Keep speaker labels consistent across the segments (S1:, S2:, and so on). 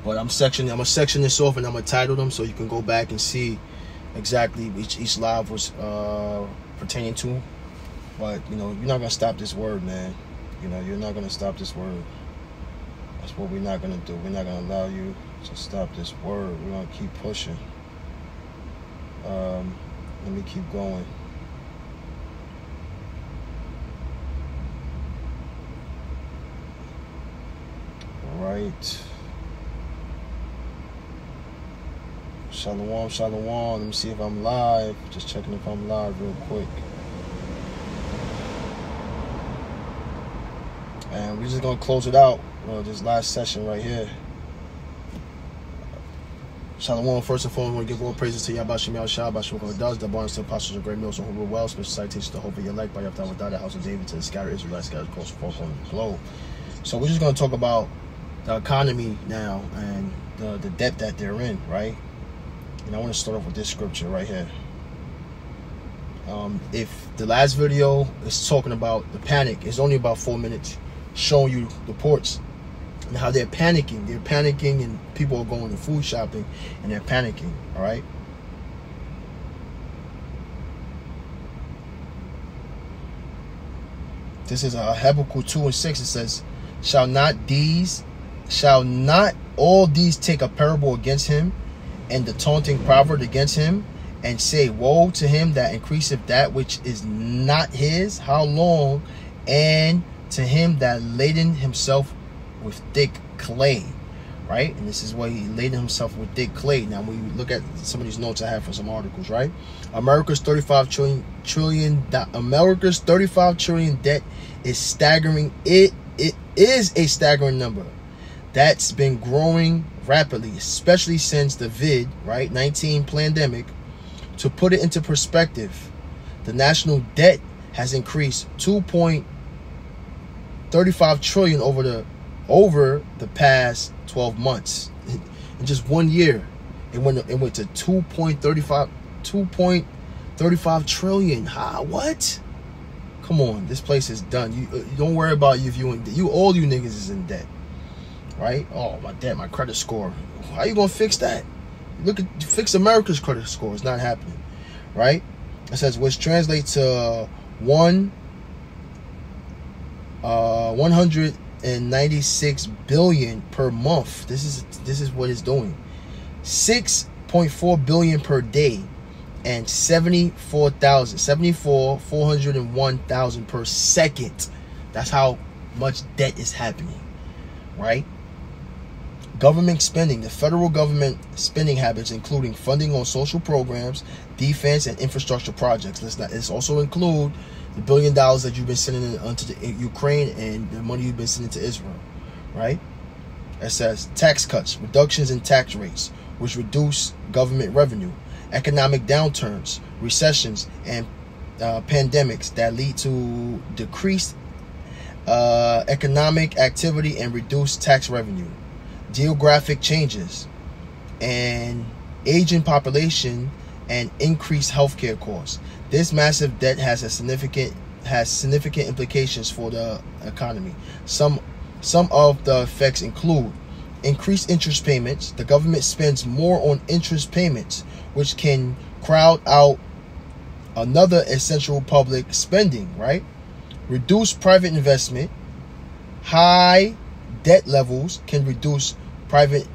S1: But I'm gonna section this off, and I'm gonna title them so you can go back and see exactly each live was pertaining to. But you know, you're not gonna stop this word, man. You know, you're not gonna stop this word. That's what we're not gonna do. We're not gonna allow you to stop this word. We're gonna keep pushing. Let me keep going. All right. Shalom, shalom. Let me see if I'm live. Just checking if I'm live real quick. And we're just going to close it out. This last session right here. Shalom. First and foremost, I want to give all praises to Yahweh Shem Yahushua, Bashuk does the barns to the apostles of great mills who rule well. Special citations to hope of your elect by Yahweh without the house of David to the scattered Israelites scattered across the four corners of the globe. So we're just going to talk about the economy now and the debt that they're in, right? And I want to start off with this scripture right here. If the last video is talking about the panic, it's only about 4 minutes, showing you the ports and how they're panicking. They're panicking, and people are going to food shopping and they're panicking. All right. This is Habakkuk 2:6. It says, "Shall not all these take a parable against him, and the taunting proverb against him, and say, woe to him that increaseth that which is not his? How long? And to him that laden himself with thick clay." Right? And this is why he laden himself with thick clay. Now, when we look at some of these notes I have for some articles, right? America's 35 trillion debt is staggering. It is a staggering number that's been growing rapidly, especially since the COVID-19 pandemic. To put it into perspective, the national debt has increased 2.35 trillion over the past 12 months. In just 1 year, it went to 2.35 trillion. What? Come on, this place is done. You don't worry about all you niggas is in debt. Right? Oh, my debt, my credit score. How you gonna fix that? Fix America's credit score. It's not happening. Right? It says, which translates to 196 billion per month. This is what it's doing. 6.4 billion per day, and 401,000 per second. That's how much debt is happening. Right? Government spending. The federal government spending habits, including funding on social programs, defense, and infrastructure projects. Let's also include the $1 billion that you've been sending into Ukraine and the money you've been sending to Israel. Right? It says tax cuts, reductions in tax rates, which reduce government revenue, economic downturns, recessions, and pandemics that lead to decreased economic activity and reduced tax revenue. Geographic changes and aging population and increased healthcare costs. This massive debt has significant implications for the economy. Some of the effects include increased interest payments. The government spends more on interest payments, which can crowd out another essential public spending. Right? Reduced private investment. High debt levels can reduce private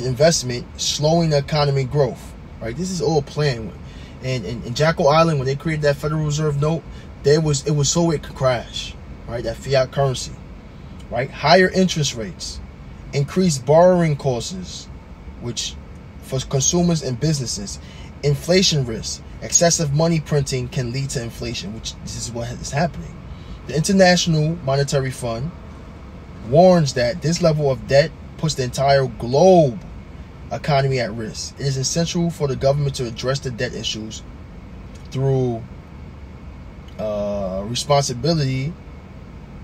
S1: investment, slowing the economy growth. Right? This is all planned. And in Jekyll Island, when they created that Federal Reserve note, it was so it could crash. Right? That fiat currency. Right? Higher interest rates, increased borrowing costs, which for consumers and businesses, inflation risk, excessive money printing can lead to inflation, which this is what is happening. The International Monetary Fund warns that this level of debt puts the entire globe economy at risk. It is essential for the government to address the debt issues through responsibility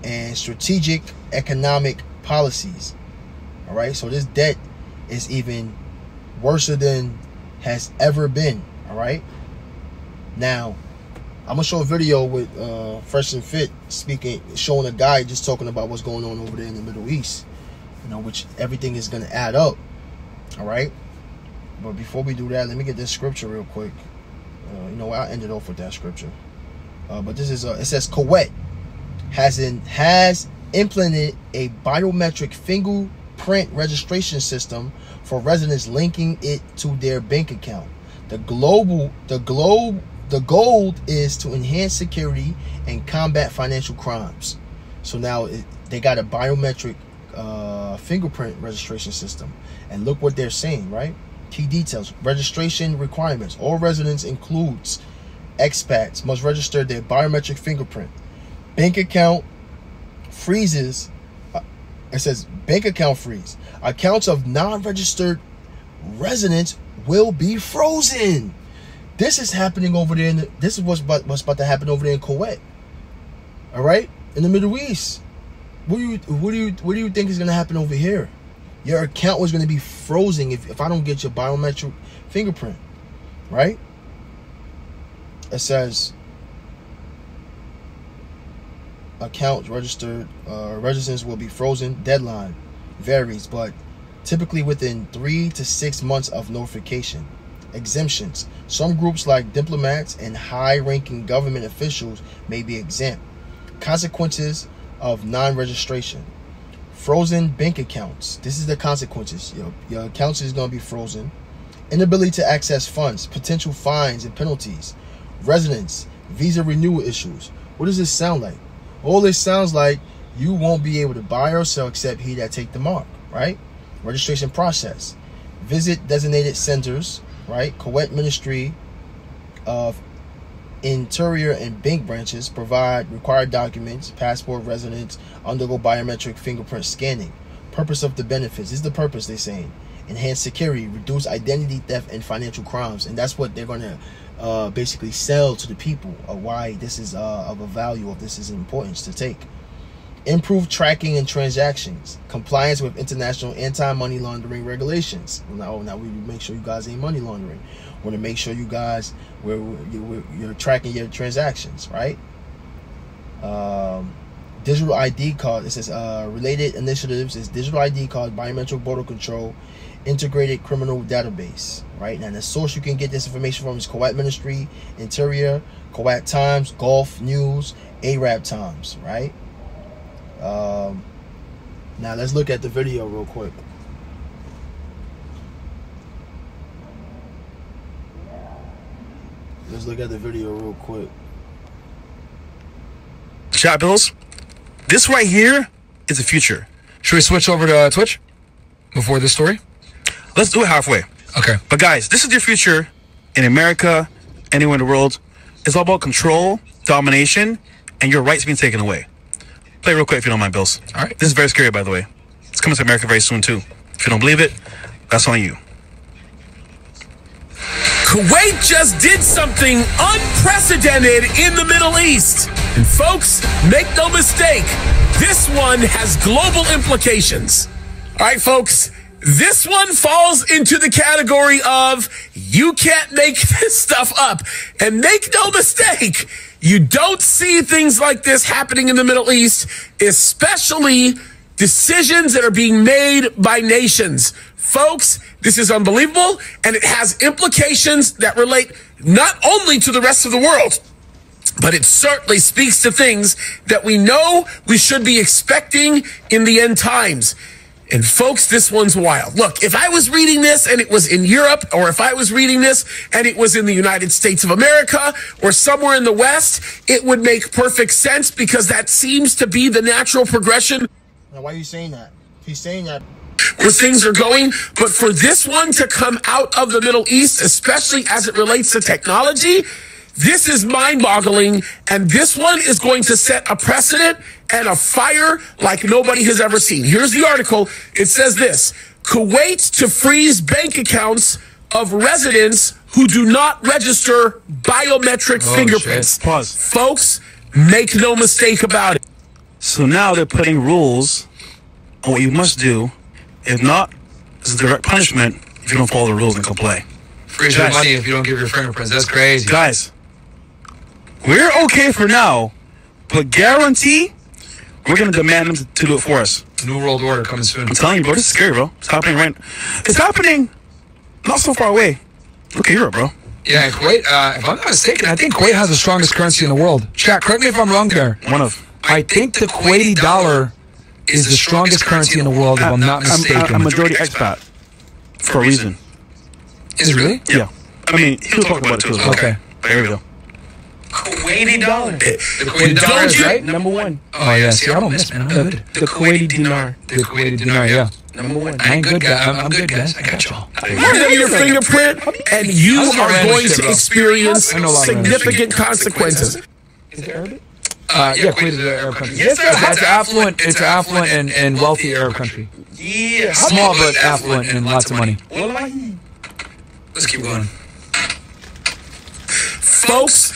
S1: and strategic economic policies. All right, so this debt is even worse than has ever been. All right, now I'm gonna show a video with Fresh and Fit showing a guy just talking about what's going on over there in the Middle East. which everything is going to add up. All right. But before we do that, let me get this scripture real quick. You know what? I'll end it off with that scripture. But this is it says Kuwait has implemented a biometric fingerprint registration system for residents, linking it to their bank account. The goal is to enhance security and combat financial crimes. So now they got a biometric fingerprint registration system, and look what they're saying, right? Key details: registration requirements. All residents, includes expats, must register their biometric fingerprint. Bank account freezes. It says bank account freeze. Accounts of non-registered residents will be frozen. This is happening over there. This is what's about to happen over there in Kuwait. All right, in the Middle East. What do you think is going to happen over here? Your account was going to be frozen if I don't get your biometric fingerprint, right? It says accounts registered residents will be frozen. Deadline varies, but typically within 3 to 6 months of notification. Exemptions: some groups like diplomats and high-ranking government officials may be exempt. Consequences of non-registration: frozen bank accounts. This is the consequences. Your accounts is going to be frozen. Inability to access funds, potential fines and penalties. Residence visa renewal issues. What does this sound like? All this sounds like you won't be able to buy or sell except he that take the mark, right? Registration process: visit designated centers, right? Kuwait Ministry of Interior and bank branches provide required documents, passport, residence, undergo biometric fingerprint scanning. Purpose of the benefits: this is the purpose they're saying. Enhance security, reduce identity theft and financial crimes. And that's what they're going to basically sell to the people, why this is of a value, of this is importance to take. Improve tracking and transactions. Compliance with international anti-money laundering regulations. Now we make sure you guys ain't money laundering. Want to make sure you guys you're tracking your transactions, right? Digital ID card. It says related initiatives is digital ID card, biometric border control, integrated criminal database, right? Now the source you can get this information from is Kuwait Ministry, Interior, Kuwait Times, Gulf News, Arab Times, right? Now let's look at the video real quick. Let's look at the video real quick.
S2: Chat bills. This right here is the future. Should we switch over to Twitch before this story? Let's do it halfway. Okay. But guys, this is your future in America, anywhere in the world. It's all about control, domination, and your rights being taken away. Play real quick if you don't mind, Bills. All right. This is very scary, by the way. It's coming to America very soon, too. If you don't believe it, that's on you.
S3: Kuwait just did something unprecedented in the Middle East. And folks, make no mistake, this one has global implications. All right, folks, this one falls into the category of you can't make this stuff up. And make no mistake, you don't see things like this happening in the Middle East, especially decisions that are being made by nations. Folks, this is unbelievable, and it has implications that relate not only to the rest of the world, but it certainly speaks to things that we know we should be expecting in the end times. And folks, this one's wild. Look, if I was reading this and it was in Europe, or if I was reading this and it was in the United States of America or somewhere in the West, it would make perfect sense because that seems to be the natural progression.
S1: Now, why are you saying that? He's saying that
S3: where things are going, but for this one to come out of the Middle East, especially as it relates to technology, this is mind-boggling, and this one is going to set a precedent and a fire like nobody has ever seen. Here's the article. It says this: Kuwait to freeze bank accounts of residents who do not register biometric fingerprints.
S2: Shit. Pause.
S3: Folks, make no mistake about it.
S2: So now they're putting rules on what you must do. If not, this is direct punishment if you don't follow the rules and comply.
S4: Freeze your money if you don't give your fingerprints. That's crazy.
S2: Guys, we're okay for now, but guarantee We're going to demand them to do it for us.
S4: New World Order coming soon.
S2: I'm telling you, bro, this is scary, bro. It's happening right. It's happening not so far away. Look at Europe, bro.
S4: Yeah, and Kuwait, if I'm not mistaken, I think Kuwait has the strongest currency in the world. Chat, correct me if I'm wrong there.
S2: One of.
S4: I think the Kuwaiti dollar is the strongest currency in the world, if I'm not mistaken.
S2: I'm majority expat for a reason.
S4: Is it really?
S2: Yeah. I mean, he'll talk about it too as well.
S4: Okay.
S2: But here we go.
S3: Kuwaiti dollar.
S4: The Kuwaiti dollar is right?
S3: Number one.
S4: Oh, yeah. See, I don't miss, man. I'm good.
S3: The Kuwaiti dinar.
S4: The Kuwaiti dinar, yeah.
S3: Number one.
S4: I ain't good, guys. I'm good, guys. I got y'all.
S3: Give them your fingerprint, and you are going to experience significant consequences.
S4: Is it Arabic? Yeah, Kuwait is an Arab country. Yes, sir. It's an affluent and wealthy Arab country.
S3: Yeah.
S4: Small but affluent and lots of money.
S3: Let's keep going. Folks,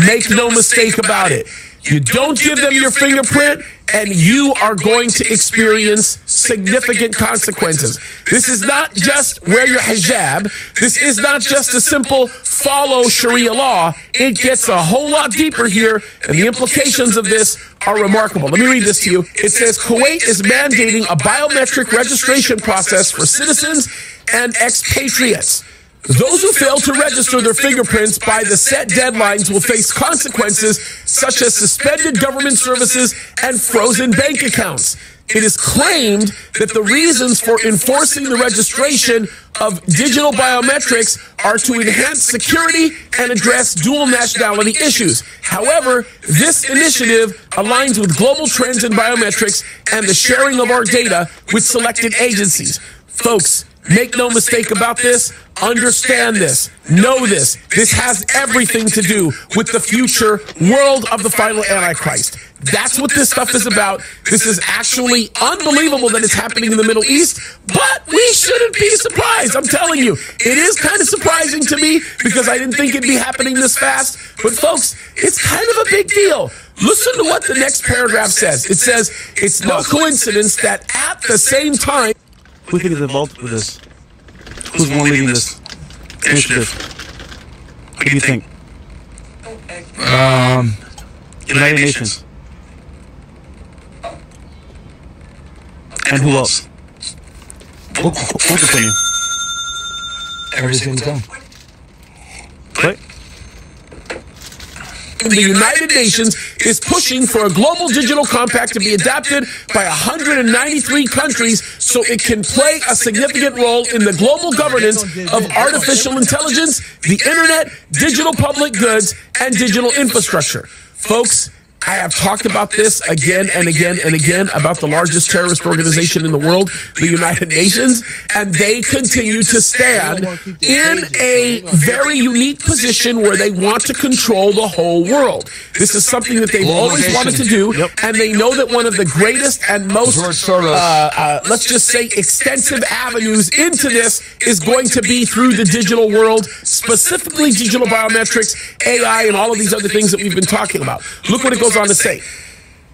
S3: make no mistake about it. You don't give them your fingerprint, and you are going to experience significant consequences. This is not just wear your hijab. This is not just a simple follow Sharia law. It gets a whole lot deeper here, and the implications of this are remarkable. Let me read this to you. It says, Kuwait is mandating a biometric registration process for citizens and expatriates. Those who fail to register their fingerprints by the set deadlines will face consequences such as suspended government services and frozen bank accounts. It is claimed that the reasons for enforcing the registration of digital biometrics are to enhance security and address dual nationality issues. However, this initiative aligns with global trends in biometrics and the sharing of our data with selected agencies. Folks, make no mistake about this. Understand this. Know this. This has everything to do with the future world of the final Antichrist. That's what this stuff is about. This is actually unbelievable that it's happening in the Middle East, but we shouldn't be surprised. I'm telling you, it is kind of surprising to me because I didn't think it'd be happening this fast. But folks, it's kind of a big deal. Listen to what the next paragraph says. It says, it's no coincidence that at the same time,
S2: Who do you think is involved with this? Who's the one leading this initiative? What do you think? United Nations. And who else? We'll continue.
S4: Everything's done.
S2: What?
S3: the United Nations is pushing for a global digital compact to be adopted by 193 countries so it can play a significant role in the global governance of artificial intelligence, the internet, digital public goods, and digital infrastructure. Folks, I have talked about this again and again and again about the largest terrorist organization in the world, the United Nations, and they continue to stand in a very unique position where they want to control the whole world. This is something that they've always wanted to do, and they know that one of the greatest and most, let's just say, extensive avenues into this is going to be through the digital world, specifically digital biometrics, AI, and all of these other things that we've been talking about. Look what it goes on to say.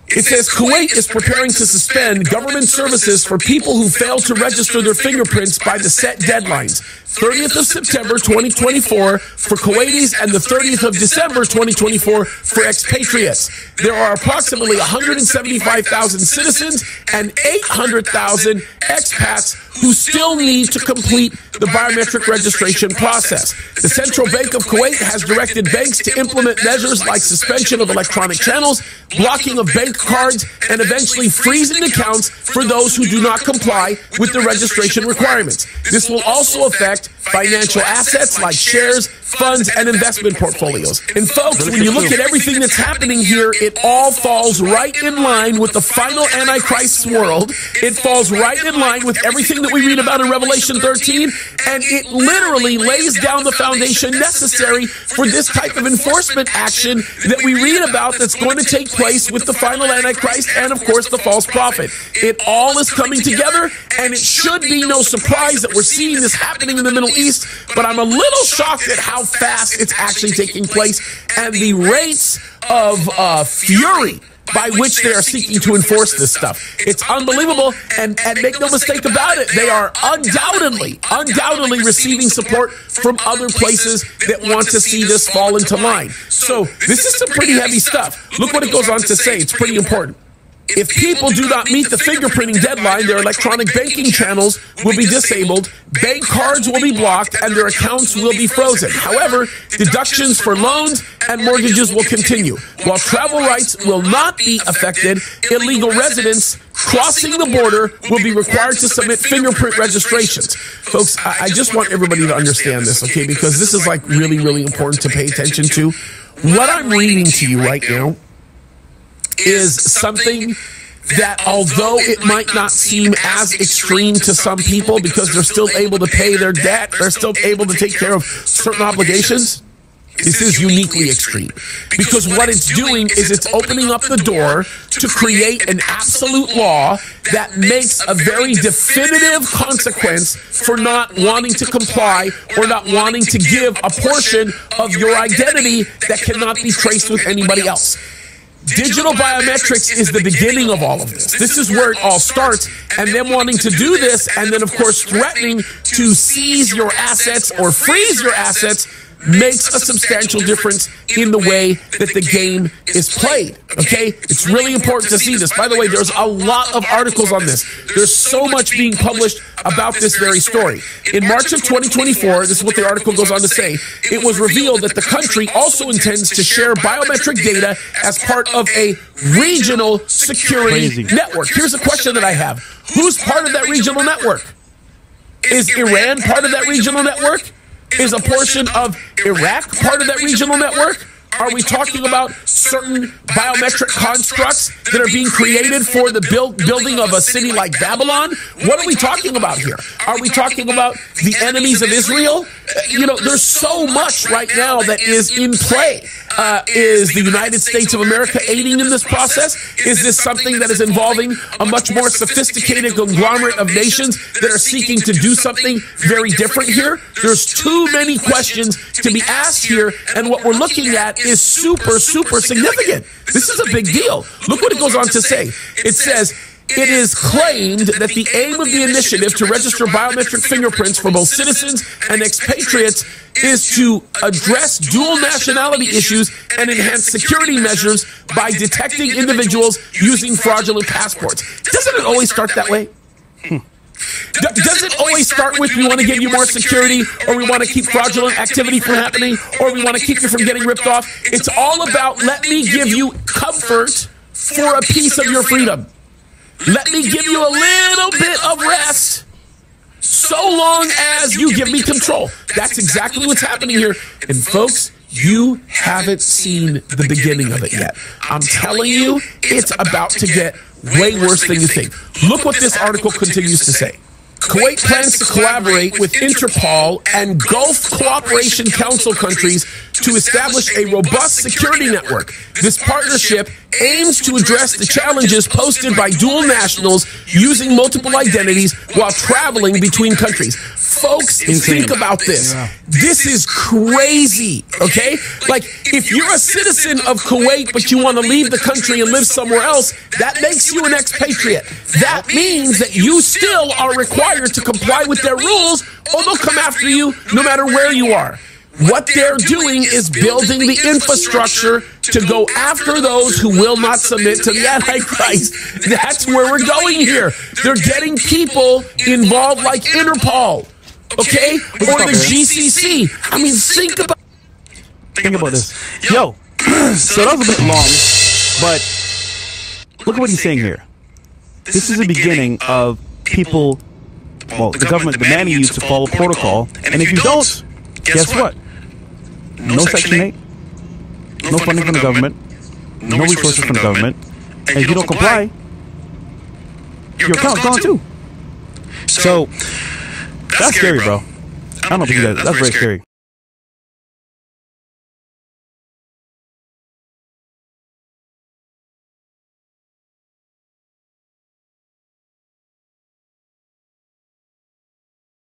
S3: It says Kuwait is preparing to suspend government services for people who fail to register their fingerprints by the set deadlines. 30th of September 2024 for Kuwaitis and the 30th of December 2024 for expatriates. There are approximately 175,000 citizens and 800,000 expats who still need to complete the biometric registration process. The Central Bank of Kuwait has directed banks to implement measures like suspension of electronic channels, blocking of bank cards, and eventually freezing accounts for those who do not comply with the registration requirements. This will also affect financial assets like shares, funds, and investment portfolios. And folks, when you look at everything that's happening here, it all falls right in line with the final Antichrist's world. It falls right in line with everything that we read about in Revelation 13, and it literally lays down the foundation necessary for this type of enforcement action that we read about that's going to take place with the final Antichrist and, of course, the false prophet. It all is coming together, and it should be no surprise that we're seeing this happening in the Middle East, but I'm a little shocked at how fast it's actually taking place and the rates of fury by which they are seeking to enforce this stuff. It's unbelievable, and make no mistake about it, they are undoubtedly receiving support from other places that want to see this fall into line. So this is some pretty heavy stuff. Look what it goes on to say. It's pretty important. If people do not meet the fingerprinting deadline, their electronic banking channels will be disabled, bank cards will be blocked, and their accounts will be frozen. However, deductions for loans and mortgages will continue. While travel rights will not be affected, illegal residents crossing the border will be required to submit fingerprint registrations. Folks, I just want everybody to understand this, okay? Because this is like really, really important to pay attention to. What I'm reading to you right now is something that, although it might not seem as extreme to some people because they're still able to pay their debt, they're still able to take care of certain obligations, this is uniquely extreme. Because what it's doing is it's opening up the door to create an absolute law that makes a very definitive consequence for not wanting to comply or not wanting to give a portion of your identity that cannot be traced with anybody else. Digital biometrics is the beginning of all of this. This is where it all starts, and them wanting to do this and then, of course, threatening to seize your assets or freeze your assets makes a substantial difference in the way that the game is played, okay? It's really important to see this. By the way, there's a lot of articles on this. There's so much being published about this very story. In March of 2024, this is what the article goes on to say, it was revealed that the country also intends to share biometric data as part of a regional security network. Here's a question that I have. Who's part of that regional network? Is Iran part of that regional network? Is a portion of Iraq part of that regional network? Are we talking about certain biometric constructs that are being created for the building of a city like Babylon? What are we talking about here? Are we talking about the enemies of Israel? There's so much right now that is in play. Is the United States of America aiding in this process? Is this something that is involving a much more sophisticated conglomerate of nations that are seeking to do something very different here? There's too many questions to be asked here, and what we're looking at is super, super significant. This is a big deal. Look what it goes on to say. It says, it is claimed that the aim of the initiative to register biometric fingerprints for both citizens and expatriates is to address dual nationality issues and enhance security measures by detecting individuals using fraudulent passports. Doesn't it always start that way? Does it always start with we want to give you more security, or we want to keep fraudulent activity from happening, or we want to keep you from getting ripped off? It's all about let me give you comfort for a piece of your freedom. Let me give you a little bit of rest so long as you give me control. That's exactly what's happening here. And folks, you haven't seen the beginning of it yet. I'm telling you, it's about to get way worse than you think. Look what this article continues to say. Kuwait plans to collaborate with Interpol and Gulf Cooperation Council countries to establish a robust security network. This partnership aims to address the challenges posted by dual nationals using multiple identities while traveling between countries. Folks, think about this. This is crazy, okay? Like, if you're a citizen of Kuwait, but you want to leave the country and live somewhere else, that makes you an expatriate. That means that you still are required to comply with their rules, or they'll come after you no matter where you are. What they're doing is building the infrastructure to go after those who will not submit to the Antichrist. That's where we're going here. They're getting people involved like Interpol, okay? Or the GCC. I mean, think about this.
S2: Yo, so that was a bit long, but look at what he's saying here. This is the beginning of people, well, the government demanding you to follow protocol, and if you don't, guess what? No Section 8, no funding from the government, no resources from the government, and if you don't comply, your account's gone too. So, that's scary, bro. I don't know if you guys, that's very scary.